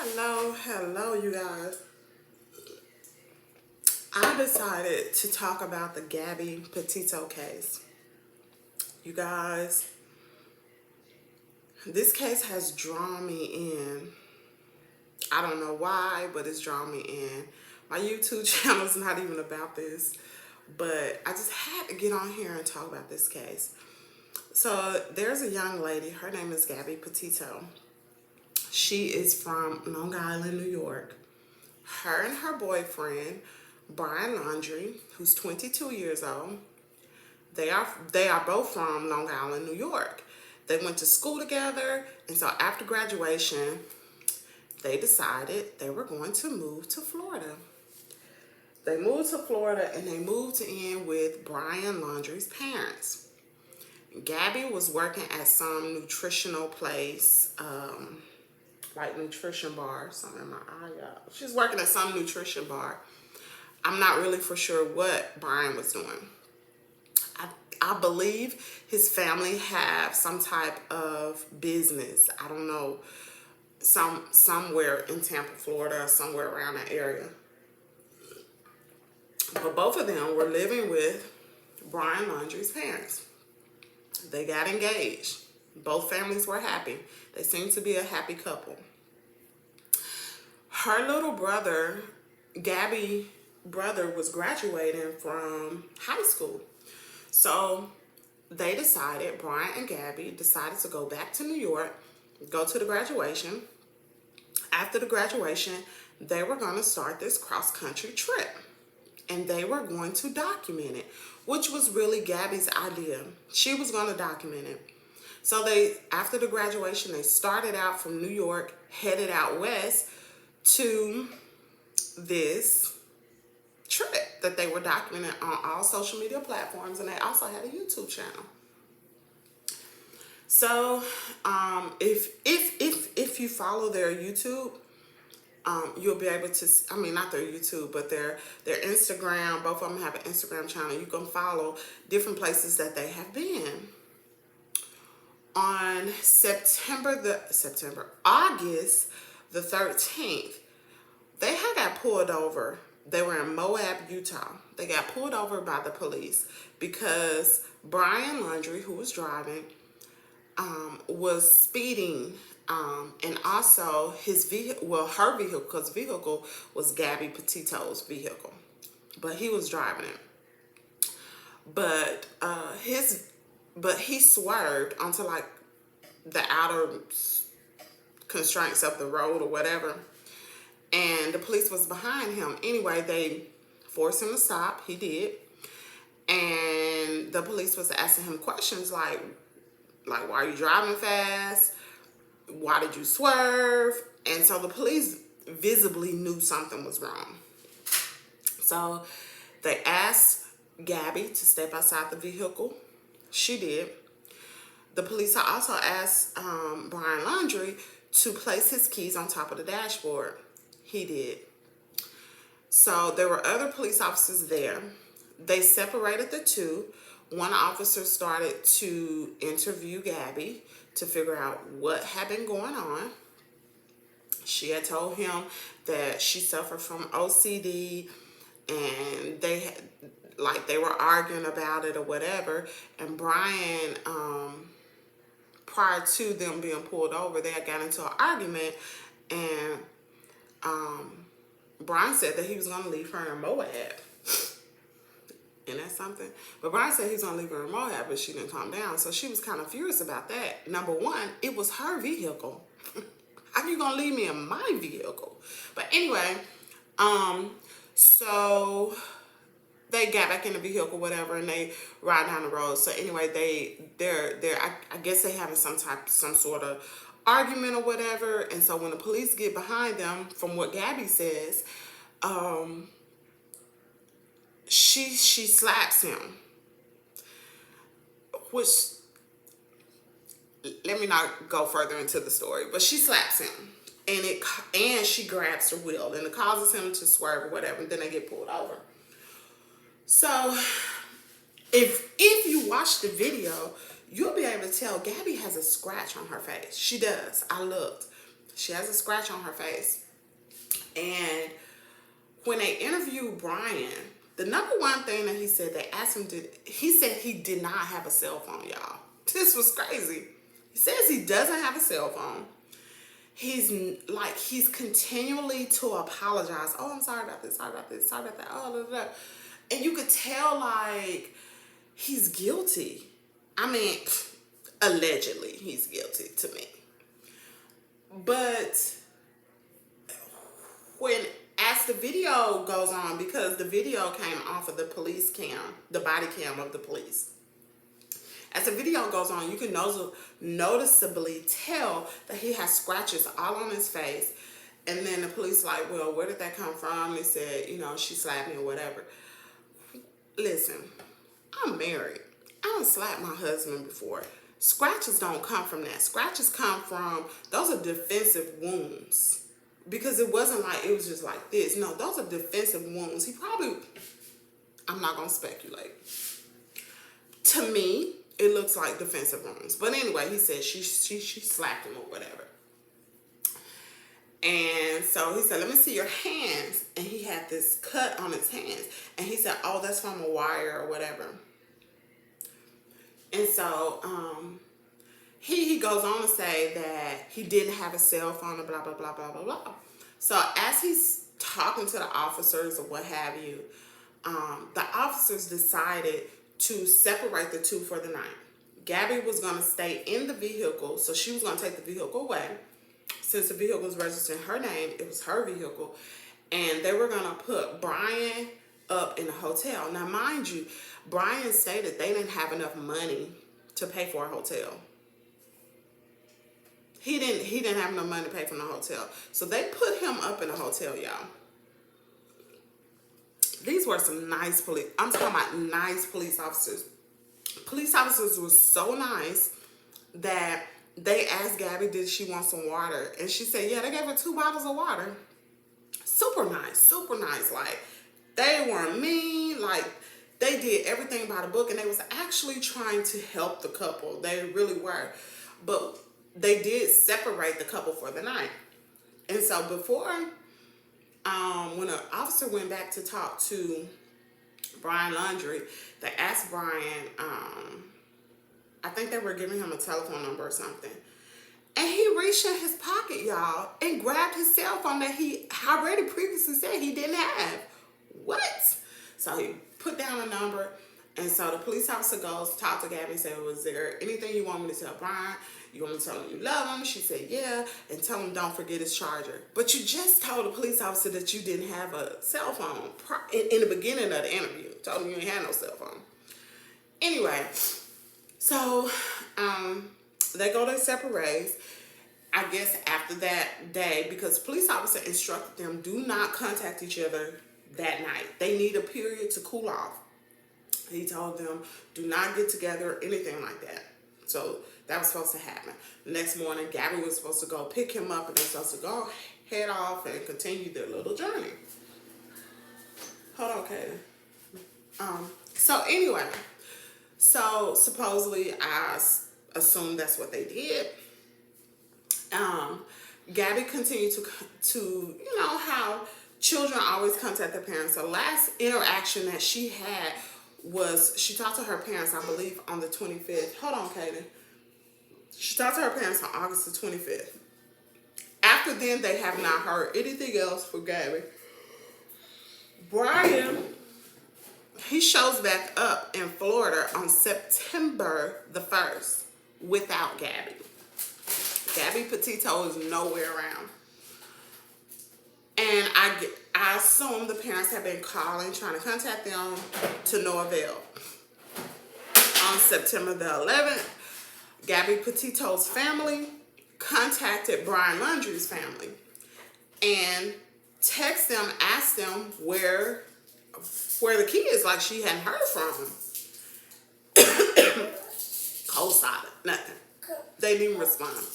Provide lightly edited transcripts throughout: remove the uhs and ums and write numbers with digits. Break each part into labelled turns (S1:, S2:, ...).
S1: Hello, you guys. I decided to talk about the Gabby Petito case. You guys, this case has drawn me in. I don't know why, but it's drawn me in. My YouTube channel is not even about this, but I just had to get on here and talk about this case. So there's a young lady. Her name is Gabby Petito. She is from Long Island, New York. Her and her boyfriend, Brian Laundrie, who's 22 years old, they are both from Long Island, New York. They went to school together, and so after graduation, they decided they were going to move to Florida. They moved to Florida, and they moved in with Brian Laundrie's parents. Gabby was working at some nutritional place, like nutrition bar, something in my eye, y'all. She's working at some nutrition bar. I'm not really for sure what Brian was doing. I believe his family have some type of business. I don't know, somewhere in Tampa, Florida, or somewhere around that area. But both of them were living with Brian Laundrie's parents. They got engaged. Both families were happy. They seemed to be a happy couple. Her little brother, Gabby's brother, was graduating from high school. So they decided, Brian and Gabby decided to go back to New York, go to the graduation. After the graduation, they were going to start this cross-country trip. And they were going to document it, which was really Gabby's idea. She was going to document it. So after the graduation, they started out from New York, headed out west to this trip that they were documenting on all social media platforms, and they also had a YouTube channel. So if you follow their YouTube, you'll be able to, I mean, not their YouTube, but their Instagram. Both of them have an Instagram channel. You can follow different places that they have been. On August the 13th, they had got pulled over. They were in Moab, Utah. They got pulled over by the police because Brian Laundrie, who was driving, was speeding. And also his vehicle, her vehicle, because vehicle was Gabby Petito's vehicle, but he was driving it. But he swerved onto like the outer constraints of the road or whatever, and the police was behind him. Anyway, they forced him to stop. He did, and the police was asking him questions like why are you driving fast? Why did you swerve? And so the police visibly knew something was wrong. So they asked Gabby to step outside the vehicle. She did. The police also asked Brian Laundrie to place his keys on top of the dashboard. He did. So there were other police officers there. They separated the two. One officer started to interview Gabby to figure out what had been going on. She had told him that she suffered from OCD, and they were arguing about it or whatever. And Brian, prior to them being pulled over, they had got into an argument, and Brian said that he was going to leave her in Moab. And that's something. But Brian said he was going to leave her in Moab, but she didn't calm down. So she was kind of furious about that. Number one, it was her vehicle. How are you going to leave me in my vehicle? But anyway, so they got back in the vehicle, whatever, and they ride down the road. So anyway, I guess they having some sort of argument or whatever. And so when the police get behind them, from what Gabby says, she slaps him, which, let me not go further into the story, but she slaps him, and she grabs the wheel, and it causes him to swerve or whatever, and then they get pulled over. So if you watch the video, you'll be able to tell Gabby has a scratch on her face. She does. I looked. She has a scratch on her face. And when they interviewed Brian, the number one thing that he said, they asked him, he said he did not have a cell phone, y'all. This was crazy. He says he doesn't have a cell phone. He's continually to apologize. Oh, I'm sorry about this, sorry about this, sorry about that. Oh, blah, blah, blah. And you could tell, like, he's guilty. I mean, allegedly, he's guilty to me. But as the video goes on, because the video came off of the police cam, the body cam of the police. As the video goes on, you can noticeably tell that he has scratches all on his face. And then the police like, well, where did that come from? They said, she slapped me or whatever. Listen, I'm married. I don't slap my husband before. Scratches don't come from that. Scratches come from, those are defensive wounds. Because it wasn't like, it was just like this. No, those are defensive wounds. I'm not going to speculate. To me, it looks like defensive wounds. But anyway, he said she slapped him or whatever. And so he said, let me see your hands. And he had this cut on his hands. And he said, oh, that's from a wire or whatever. And so he goes on to say that he didn't have a cell phone and blah, blah, blah, blah, blah, blah. So as he's talking to the officers or what have you, the officers decided to separate the two for the night. Gabby was going to stay in the vehicle, so she was going to take the vehicle away. Since the vehicle was registered in her name, it was her vehicle. And they were going to put Brian up in a hotel. Now, mind you, Brian stated they didn't have enough money to pay for a hotel. He didn't have enough money to pay for the hotel. So they put him up in a hotel, y'all. These were some nice police. I'm talking about nice police officers. Police officers were so nice that they asked Gabby, did she want some water? And she said, yeah, they gave her 2 bottles of water. Super nice, super nice. Like, they weren't mean. Like, they did everything by the book. And they was actually trying to help the couple. They really were. But they did separate the couple for the night. And so before, when an officer went back to talk to Brian Laundrie, they asked Brian, I think they were giving him a telephone number or something. And he reached in his pocket, y'all, and grabbed his cell phone that he already previously said he didn't have. What? So he put down a number. And so the police officer goes to talk to Gabby and said, was there anything you want me to tell Brian? You want me to tell him you love him? She said, yeah. And tell him don't forget his charger. But you just told the police officer that you didn't have a cell phone in the beginning of the interview. Told him you didn't have no cell phone. Anyway, so they go their separate ways. I guess after that day, because the police officer instructed them, do not contact each other that night. They need a period to cool off. He told them, do not get together or anything like that. So that was supposed to happen. The next morning, Gabby was supposed to go pick him up, and they're supposed to go head off and continue their little journey. Hold on, Katie. So anyway, so supposedly I assume that's what they did. Gabby continued to how children always contact their parents. The last interaction that she had was she talked to her parents, I believe, on the 25th. Hold on, Katie. She talked to her parents on August the 25th. After then, they have not heard anything else from Gabby. Brian, he shows back up in Florida on September the 1st without Gabby. Gabby Petito is nowhere around. And I assume the parents have been calling, trying to contact them to no avail. On September the 11th, Gabby Petito's family contacted Brian Laundrie's family and text them, asked them where the kids, like she hadn't heard from them. Cold silent, nothing. They didn't respond.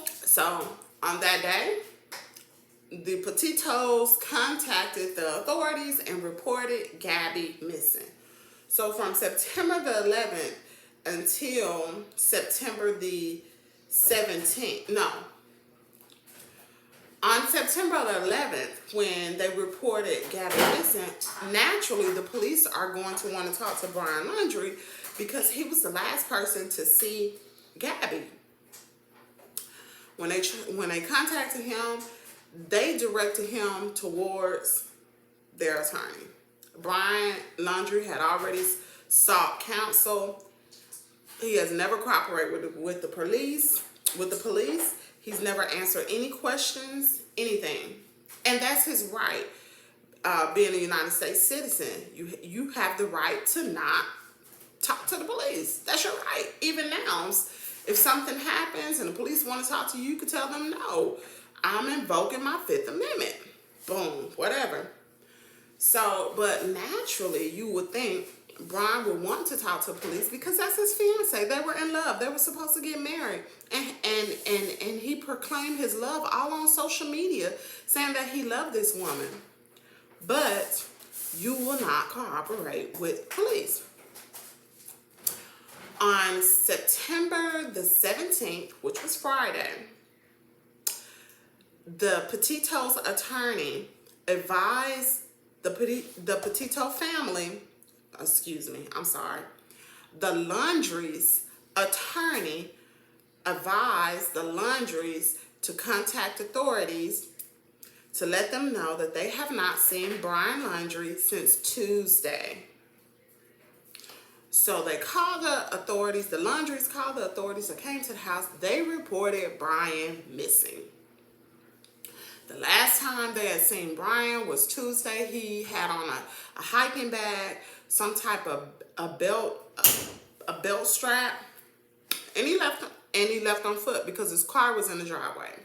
S1: So on that day, the Petitos contacted the authorities and reported Gabby missing. So from September the 11th until September the 17th, no, on September the 11th, when they reported Gabby missing, naturally the police are going to want to talk to Brian Laundrie because he was the last person to see Gabby. When they contacted him, they directed him towards their attorney. Brian Laundrie had already sought counsel. He has never cooperated with the police. He's never answered any questions, anything. And that's his right. Being a United States citizen, you have the right to not talk to the police. That's your right. Even now, if something happens and the police want to talk to you, you can tell them, no, I'm invoking my Fifth Amendment. Boom, whatever. So, but naturally, you would think Brian would want to talk to police because that's his fiance. They were in love. They were supposed to get married. And he proclaimed his love all on social media, saying that he loved this woman. But you will not cooperate with police. On September the 17th, which was Friday, the Petito's attorney advised the Petito family, the Laundrie's attorney advised the Laundries to contact authorities to let them know that they have not seen Brian Laundrie since Tuesday. So they called the authorities, the Laundries called the authorities that came to the house. They reported Brian missing. The last time they had seen Brian was Tuesday. He had on a hiking bag, some type of a belt strap, and he left on foot because his car was in the driveway.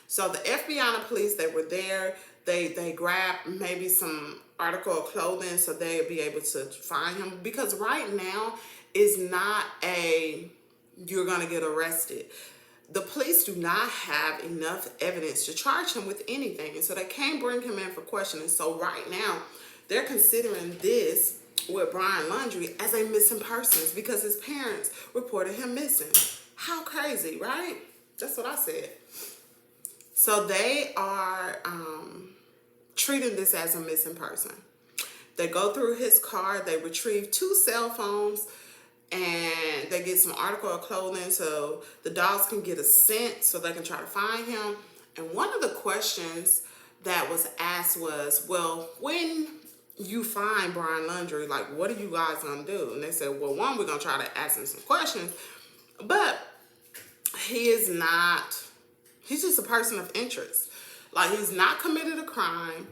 S1: So the FBI and the police, they were there. They grabbed maybe some article of clothing so they'd be able to find him, because right now is not you're gonna get arrested. The police do not have enough evidence to charge him with anything, and so they can't bring him in for questioning. So right now, they're considering this with Brian Laundrie as a missing persons because his parents reported him missing. How crazy, right? That's what I said. So they are treating this as a missing person. They go through his car, they retrieve 2 cell phones, and they get some article of clothing so the dogs can get a scent so they can try to find him. And one of the questions that was asked was, well, when you find Brian Laundrie, like, what are you guys gonna do? And they said, well, one, we're gonna try to ask him some questions, but he's just a person of interest. Like, he's not committed a crime.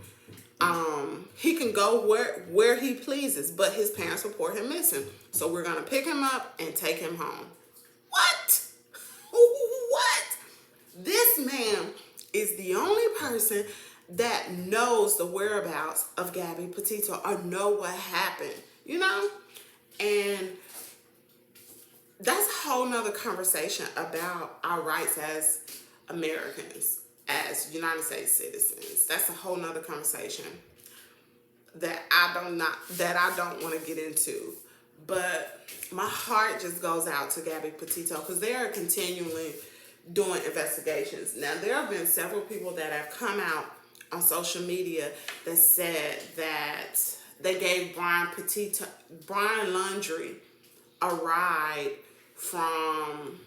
S1: He can go where he pleases, but his parents report him missing. So we're gonna pick him up and take him home. What? What? This man is the only person that knows the whereabouts of Gabby Petito or know what happened, you know? And that's a whole nother conversation about our rights as Americans, as United States citizens. That's a whole nother conversation that I don't want to get into. But my heart just goes out to Gabby Petito because they are continually doing investigations. Now, there have been several people that have come out on social media that said that they gave Brian Laundrie a ride from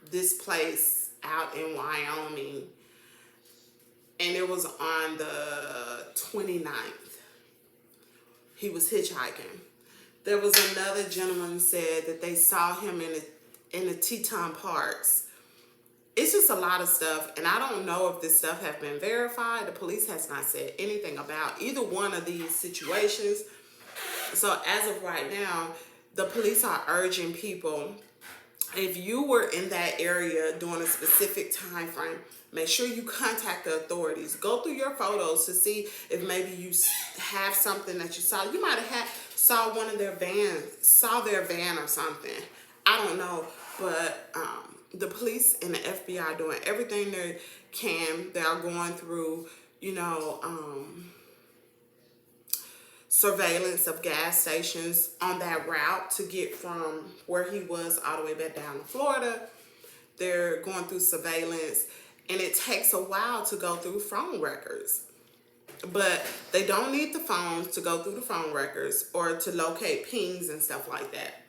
S1: this place out in Wyoming, and it was on the 29th. He was hitchhiking. There was another gentleman who said that they saw him in the Teton Parks. It's just a lot of stuff, and I don't know if this stuff has been verified. The police has not said anything about either one of these situations. So as of right now, the police are urging people, if you were in that area during a specific time frame, make sure you contact the authorities. Go through your photos to see if maybe you have something that you saw. You might have saw one of their vans, saw their van or something. I don't know, but the police and the FBI are doing everything they can. They are going through, surveillance of gas stations on that route to get from where he was all the way back down to Florida. they're going through surveillance, and it takes a while to go through phone records. But they don't need the phones to go through the phone records or to locate pings and stuff like that.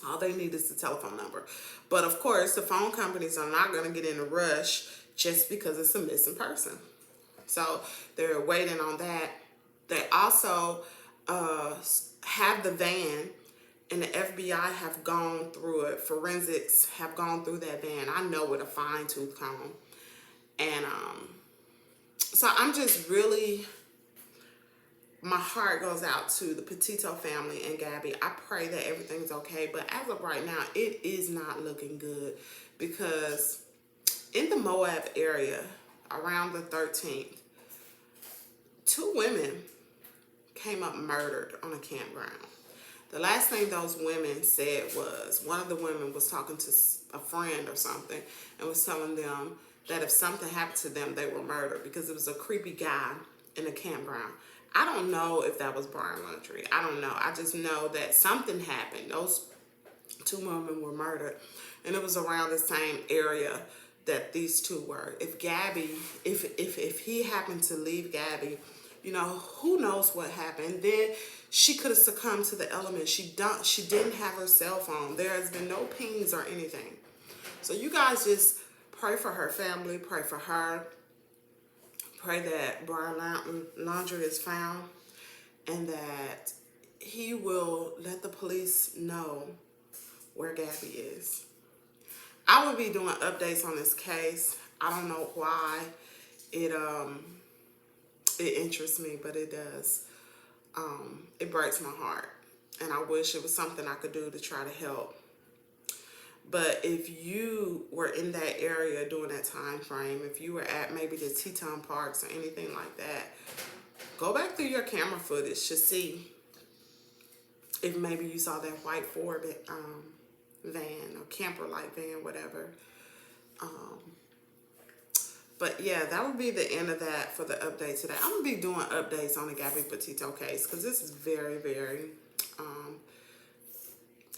S1: All they need is the telephone number. But of course, the phone companies are not going to get in a rush just because it's a missing person. So they're waiting on that. They also have the van, and the FBI have gone through it. Forensics have gone through that van. I know, with a fine tooth comb. And so I'm just really, my heart goes out to the Petito family and Gabby. I pray that everything's okay. But as of right now, it is not looking good, because in the Moab area around the 13th, 2 women came up murdered on a campground. The last thing those women said was, one of the women was talking to a friend or something and was telling them that if something happened to them, they were murdered, because it was a creepy guy in a campground. I don't know if that was Brian Laundrie. I don't know. I just know that something happened. Those 2 women were murdered, and it was around the same area that these 2 were. If Gabby, if he happened to leave Gabby, you know, who knows what happened. Then she could have succumbed to the elements. She didn't have her cell phone. There has been no pings or anything. So you guys just pray for her family, pray for her. Pray that Brian Laundrie is found, and that he will let the police know where Gabby is. I will be doing updates on this case. I don't know why it interests me, but it does. It breaks my heart, and I wish it was something I could do to try to help. But if you were in that area during that time frame, if you were at maybe the Teton Parks or anything like that, go back through your camera footage to see if maybe you saw that white Ford van or camper-like van, whatever. But yeah, that would be the end of that for the update today. I'm going to be doing updates on the Gabby Petito case, because this is very, very...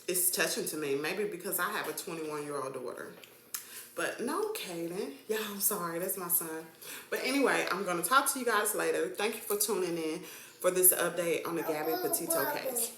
S1: it's touching to me. Maybe because I have a 21-year-old daughter. But no, Kaden. Yeah, I'm sorry. That's my son. But anyway, I'm going to talk to you guys later. Thank you for tuning in for this update on the Gabby Petito case.